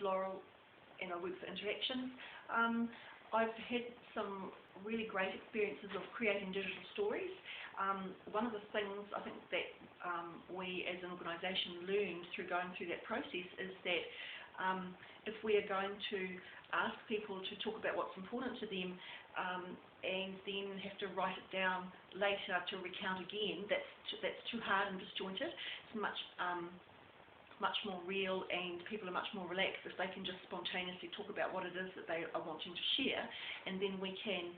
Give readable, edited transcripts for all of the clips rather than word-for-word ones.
Laurel, and I work for Interactions. I've had some really great experiences of creating digital stories. One of the things I think that we as an organisation learned through going through that process is that if we are going to ask people to talk about what's important to them and then have to write it down later to recount again, that's too hard and disjointed. It's much more real, and people are much more relaxed if they can just spontaneously talk about what it is that they are wanting to share, and then we can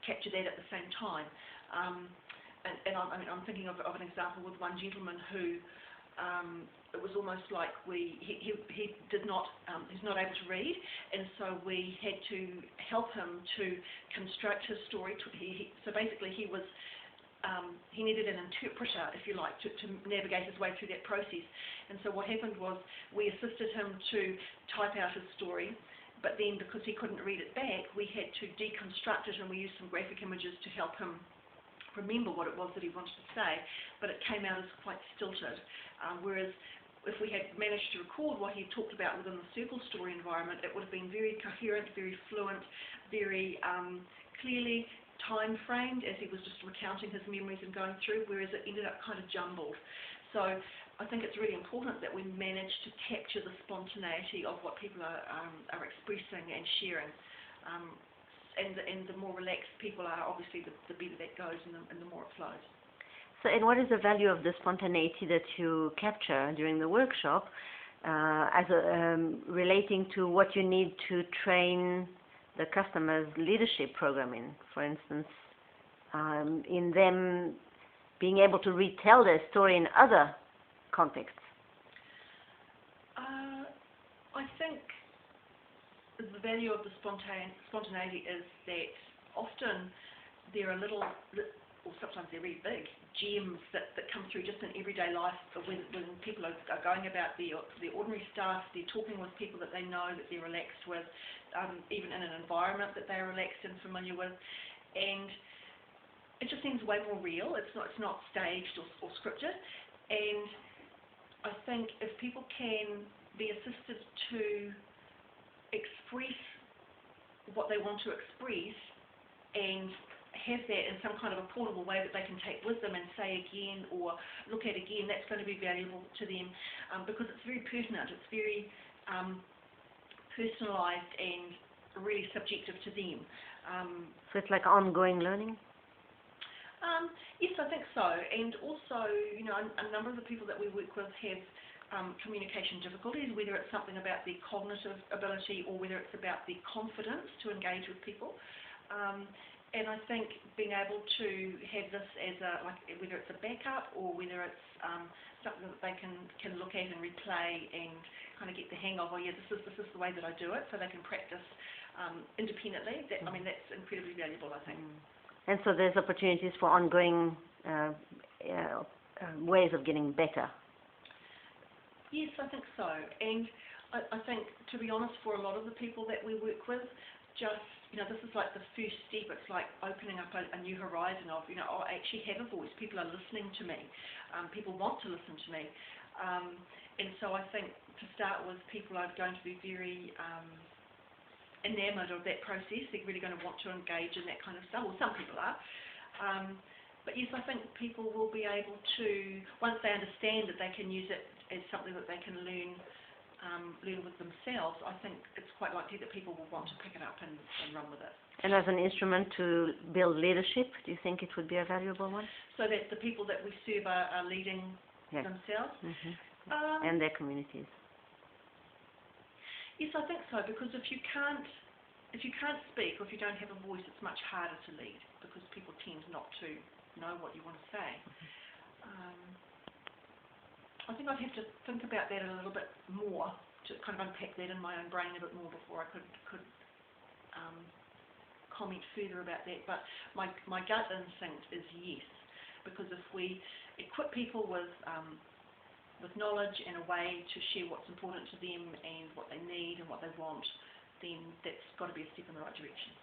capture that at the same time. I'm thinking of an example with one gentleman who it was almost like he's not able to read, and so we had to help him to construct his story. So basically he needed an interpreter, if you like, to navigate his way through that process. And so what happened was we assisted him to type out his story, but then because he couldn't read it back, we had to deconstruct it, and we used some graphic images to help him remember what it was that he wanted to say, but it came out as quite stilted. Whereas if we had managed to record what he talked about within the circle story environment, it would have been very coherent, very fluent, very clearly time-framed as he was just recounting his memories and going through, whereas it ended up kind of jumbled. So I think it's really important that we manage to capture the spontaneity of what people are expressing and sharing. And the more relaxed people are, obviously, the better that goes and the more it flows. So, and what is the value of the spontaneity that you capture during the workshop relating to what you need to train the customer's leadership programming, for instance, in them being able to retell their story in other contexts? I think the value of the spontaneity is that often there are little, or sometimes they're really big, gems that come through just in everyday life when people are going about their ordinary stuff, they're talking with people that they know, that they're relaxed with, even in an environment that they're relaxed and familiar with, and it just seems way more real. It's not staged or scripted, and I think if people can be assisted to express what they want to express and have that in some kind of a portable way that they can take with them and say again or look at again, that's going to be valuable to them because it's very pertinent, it's very personalised and really subjective to them. So it's like ongoing learning? Yes, I think so. And also, you know, a number of the people that we work with have communication difficulties, whether it's something about their cognitive ability or whether it's about their confidence to engage with people. And I think being able to have this as whether it's a backup or whether it's something that they can look at and replay and kind of get the hang of, oh yeah, this is the way that I do it, so they can practice independently. I mean, that's incredibly valuable, I think. And so there's opportunities for ongoing ways of getting better. Yes, I think so. And I think, to be honest, for a lot of the people that we work with, just, you know, this is like the first step. It's like opening up a new horizon of, you know, I actually have a voice. People are listening to me. People want to listen to me. And so I think to start with, people are going to be very enamoured of that process. They're really going to want to engage in that kind of stuff. Well, some people are. But yes, I think people will be able to, once they understand that they can use it as something that they can learn with themselves, I think it's quite likely that people will want to pick it up and run with it. And as an instrument to build leadership, do you think it would be a valuable one? So that the people that we serve are leading themselves? Mm-hmm. And their communities. Yes, I think so, because if you can't speak or if you don't have a voice, it's much harder to lead because people tend not to know what you want to say. I think I'd have to think about that a little bit more to kind of unpack that in my own brain a bit more before I could comment further about that. But my gut instinct is yes, because if we equip people with knowledge and a way to share what's important to them and what they need and what they want, then that's got to be a step in the right direction.